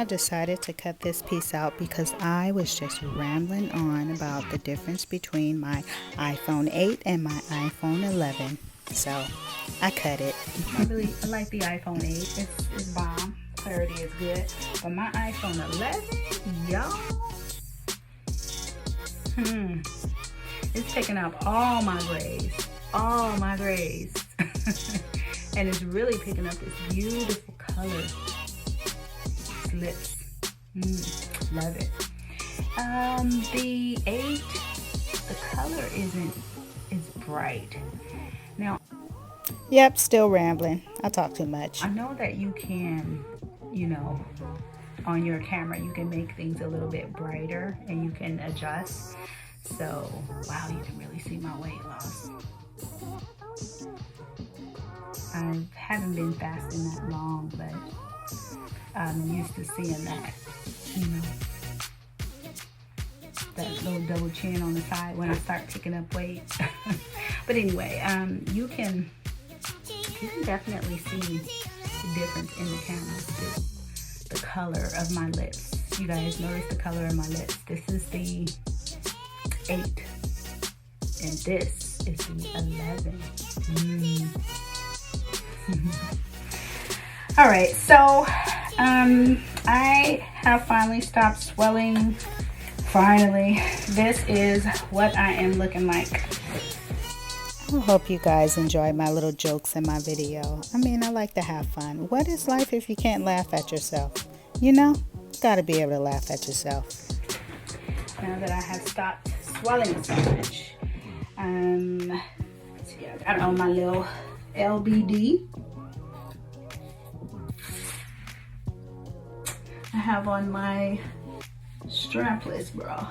I decided to cut this piece out because I was just rambling on about the difference between my iPhone 8 and my iPhone 11. So I cut it. I like the iPhone 8. It's bomb. Clarity is good. But my iPhone 11, y'all, it's picking up all my grays. All my grays. And it's really picking up this beautiful color. Lips. Love it. The 8, the color is bright. Now, yep, still rambling. I talk too much. I know that you can, on your camera, you can make things a little bit brighter and you can adjust. So, wow, you can really see my weight loss. I haven't been fasting that long, but I'm used to seeing that, that little double chin on the side when I start picking up weight. But anyway, you can definitely see the difference in the camera too. The color of my lips. You guys notice the color of my lips. This is the 8, and this is the 11. All right, so I have finally stopped swelling. Finally, this is what I am looking like. I hope you guys enjoy my little jokes in my video. I mean, I like to have fun. What is life if you can't laugh at yourself? Gotta be able to laugh at yourself. Now that I have stopped swelling so much, see, I got on my little LBD. I have on my strapless bra.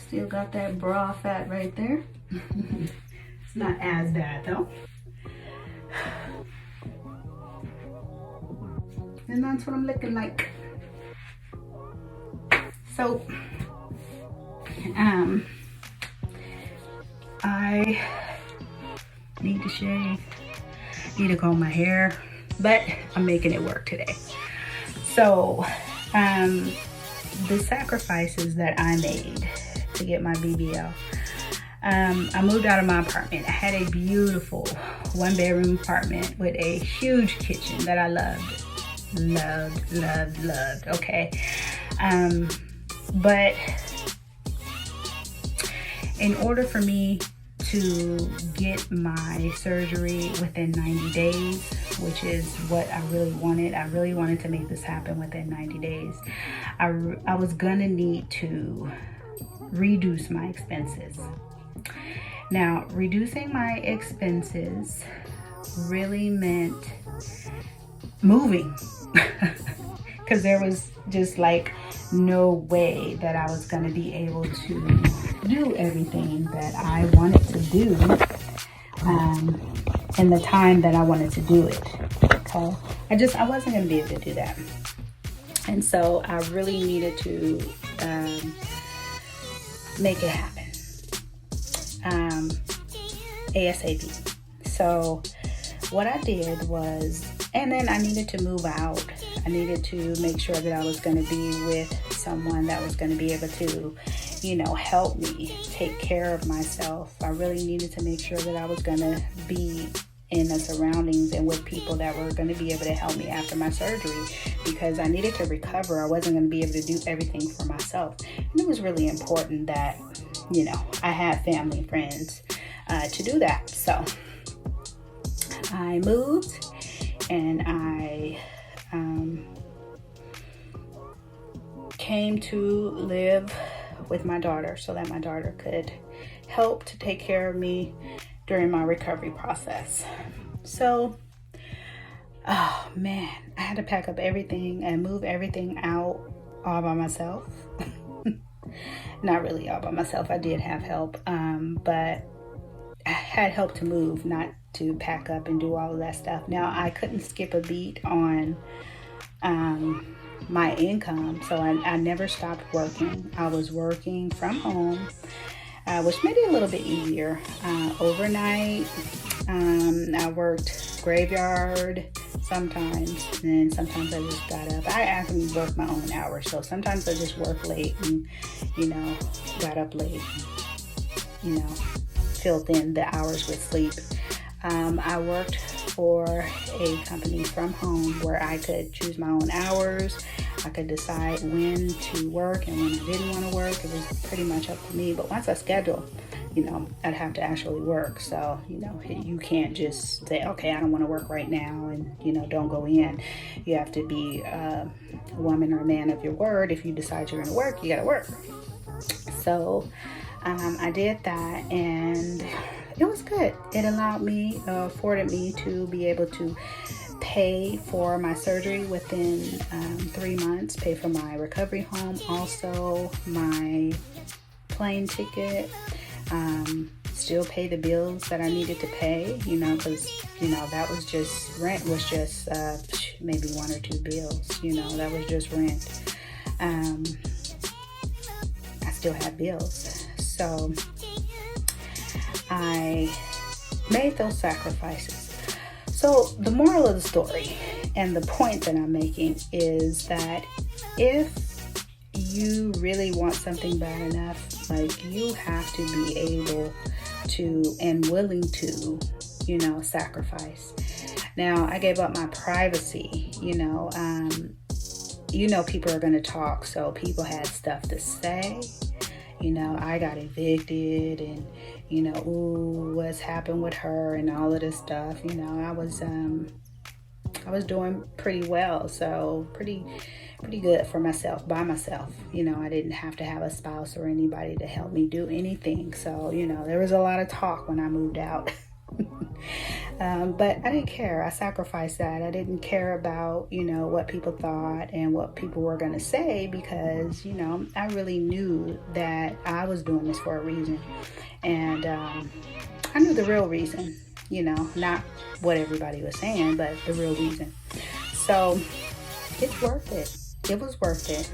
Still got that bra fat right there. It's not as bad though. And that's what I'm looking like. So, I need to shave, need to comb my hair, but I'm making it work today. So, the sacrifices that I made to get my BBL. I moved out of my apartment. I had a beautiful 1-bedroom apartment with a huge kitchen that I loved, okay? But in order for me to get my surgery within 90 days, which is what I really wanted to make this happen within 90 days. I was gonna need to reduce my expenses. Now, reducing my expenses really meant moving because there was just like no way that I was gonna be able to do everything that I wanted to do in the time that I wanted to do it. Okay, I wasn't gonna be able to do that, and so I really needed to make it happen ASAP. So what I did was, and then I needed to move out. I needed to make sure that I was going to be with someone that was going to be able to, help me take care of myself. I really needed to make sure that I was going to be in the surroundings and with people that were going to be able to help me after my surgery, because I needed to recover. I wasn't going to be able to do everything for myself. And it was really important that, I had family and friends to do that. So I moved and I came to live with my daughter so that my daughter could help to take care of me during my recovery process. So, oh man, I had to pack up everything and move everything out all by myself. Not really all by myself. I did have help, but I had help to move, not to pack up and do all of that stuff. Now, I couldn't skip a beat on my income, so I never stopped working. I was working from home, which made it a little bit easier. Overnight, I worked graveyard, sometimes, and then sometimes I just got up. I actually work my own hours, so sometimes I just work late and, got up late, filled in the hours with sleep. I worked for a company from home where I could choose my own hours. I could decide when to work and when I didn't want to work. It was pretty much up to me. But once I scheduled, I'd have to actually work. So, you can't just say, okay, I don't want to work right now and, don't go in. You have to be a woman or a man of your word. If you decide you're going to work, you got to work. So I did that, and it was good. It afforded me to be able to pay for my surgery within 3 months, pay for my recovery home, also my plane ticket, still pay the bills that I needed to pay, because, that was just, rent was just maybe 1 or 2 bills, that was just rent. I still have bills. So I made those sacrifices. So the moral of the story and the point that I'm making is that if you really want something bad enough, you have to be able to and willing to, sacrifice. Now, I gave up my privacy, people are going to talk, so people had stuff to say. I got evicted and, ooh, what's happened with her and all of this stuff. I was doing pretty well, so pretty good for myself, by myself. I didn't have to have a spouse or anybody to help me do anything. So, there was a lot of talk when I moved out. But I didn't care. I sacrificed that. I didn't care about, what people thought and what people were going to say, because, I really knew that I was doing this for a reason. And I knew the real reason, not what everybody was saying, but the real reason. So it's worth it. It was worth it.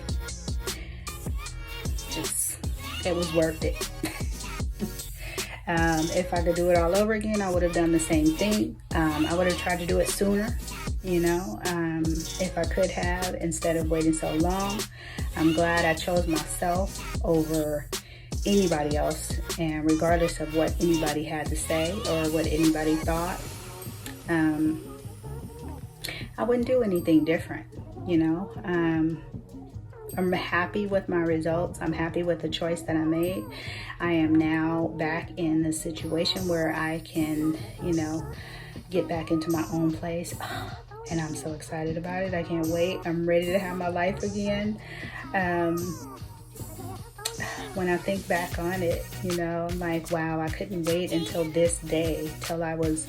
It was worth it. If I could do it all over again, I would have done the same thing. I would have tried to do it sooner, if I could have, instead of waiting so long. I'm glad I chose myself over anybody else, and regardless of what anybody had to say or what anybody thought, I wouldn't do anything different, I'm happy with my results. I'm happy with the choice that I made. I am now back in the situation where I can, get back into my own place. And I'm so excited about it. I can't wait. I'm ready to have my life again. When I think back on it, I'm like, wow, I couldn't wait until this day, till I was,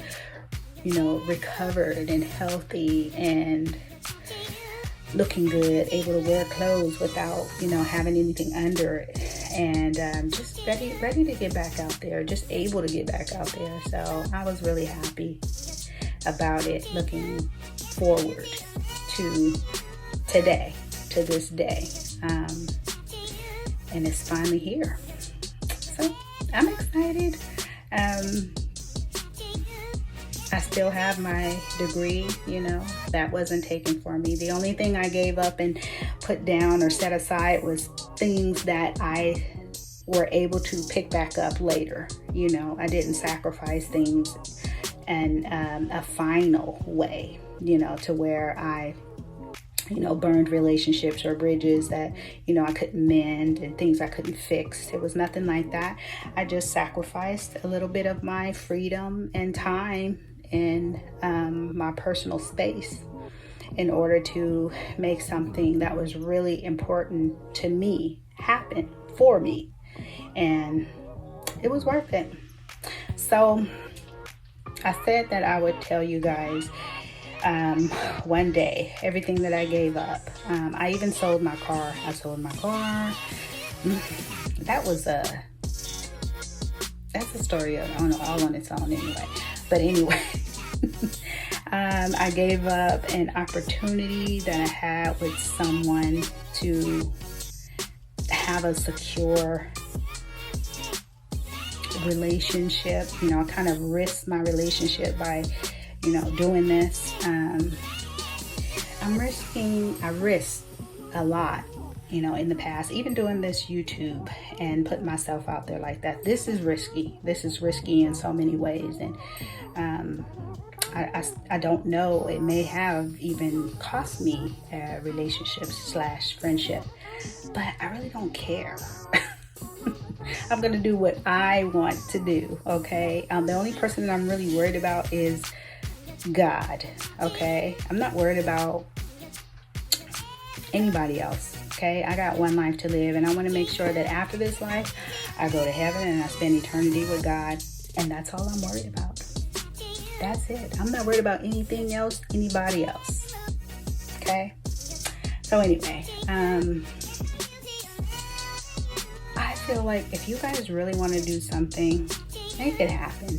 recovered and healthy and looking good, able to wear clothes without, having anything under it, and just ready to get back out there, just able to get back out there. So I was really happy about it, looking forward to today, to this day, and it's finally here. So I'm excited. I still have my degree, that wasn't taken from me. The only thing I gave up and put down or set aside was things that I were able to pick back up later. I didn't sacrifice things in a final way, to where I, burned relationships or bridges that, I couldn't mend and things I couldn't fix. It was nothing like that. I just sacrificed a little bit of my freedom and time in my personal space in order to make something that was really important to me happen for me. And it was worth it. So I said that I would tell you guys one day everything that I gave up. I even sold my car. I sold my car. That's a story all on its own anyway. But anyway, I gave up an opportunity that I had with someone to have a secure relationship. I kind of risked my relationship by, doing this. I risked a lot, you know, in the past, even doing this YouTube and putting myself out there like that. This is risky. This is risky in so many ways. And I don't know, it may have even cost me a relationship / friendship, but I really don't care. I'm going to do what I want to do, okay? The only person that I'm really worried about is God, okay? I'm not worried about anybody else, okay? I got one life to live, and I want to make sure that after this life, I go to heaven and I spend eternity with God, and that's all I'm worried about. That's it. I'm not worried about anything else, anybody else, okay? So anyway, I feel like if you guys really want to do something, make it happen.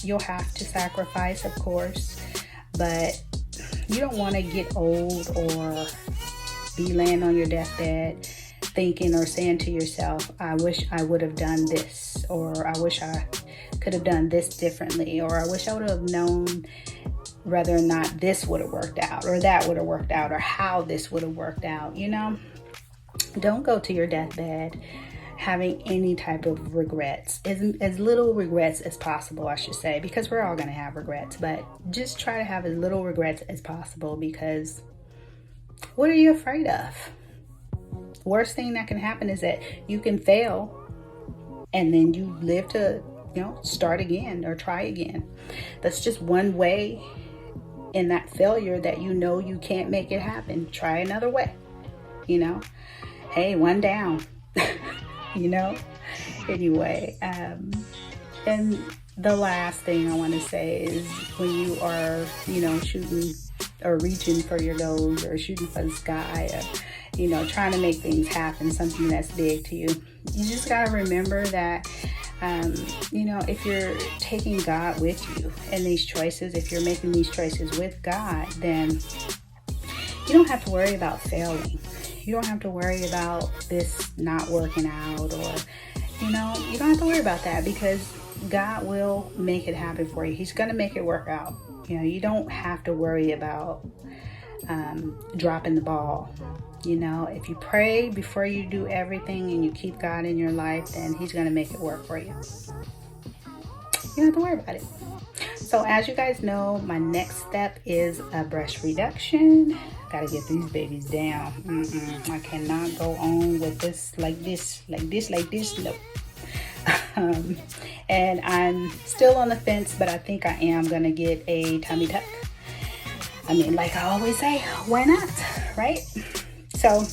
You'll have to sacrifice, of course, but you don't want to get old or be laying on your deathbed thinking or saying to yourself, I wish I would have done this, or I wish I could have done this differently, or I wish I would have known whether or not this would have worked out, or that would have worked out, or how this would have worked out. You know, don't go to your deathbed having any type of regrets, as little regrets as possible, I should say, because we're all going to have regrets, but just try to have as little regrets as possible, because what are you afraid of? Worst thing that can happen is that you can fail and then you live to, you know, start again or try again. That's just one way in that failure that you know you can't make it happen. Try another way, you know. Hey, one down. You know, anyway, and the last thing I want to say is when you are, you know, shooting or reaching for your goals or shooting for the sky, or, you know, trying to make things happen, something that's big to you, you just got to remember that, you know, if you're taking God with you in these choices, if you're making these choices with God, then you don't have to worry about failing. You don't have to worry about this not working out, or, you know, you don't have to worry about that, because God will make it happen for you. He's going to make it work out. You know, you don't have to worry about dropping the ball. You know, if you pray before you do everything and you keep God in your life, then He's going to make it work for you. You don't have to worry about it. So as you guys know, my next step is a breast reduction. Gotta get these babies down. I cannot go on with this like this. No. And I'm still on the fence, but I think I am gonna get a tummy tuck. I mean, like I always say, why not, right? So,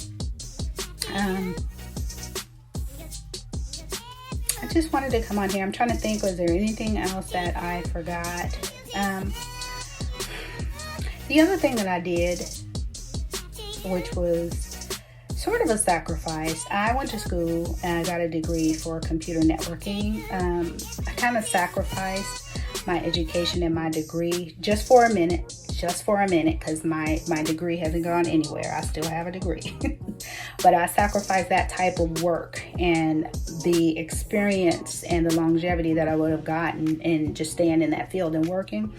I just wanted to come on here. I'm trying to think, was there anything else that I forgot? The other thing that I did, which was sort of a sacrifice, I went to school and I got a degree for computer networking. I kind of sacrificed my education and my degree just for a minute, because my degree hasn't gone anywhere. I still have a degree. But I sacrificed that type of work and the experience and the longevity that I would have gotten in just staying in that field and working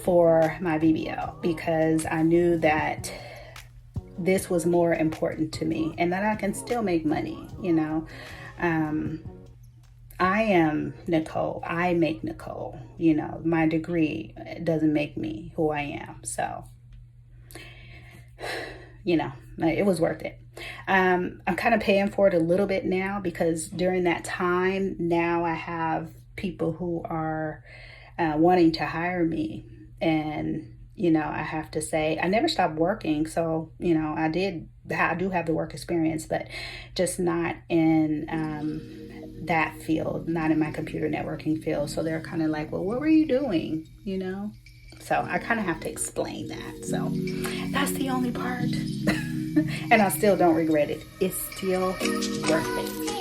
for my BBL, because I knew that this was more important to me and that I can still make money, you know. I am Nicole. I make Nicole. You know, my degree doesn't make me who I am. So, you know, it was worth it. I'm kind of paying for it a little bit now, because during that time, now I have people who are wanting to hire me. And, you know, I have to say, I never stopped working. So, you know, I do have the work experience, but just not in that field, not in my computer networking field. So they're kind of like, well, what were you doing? You know? So I kind of have to explain that. So that's the only part. And I still don't regret it. It's still worth it.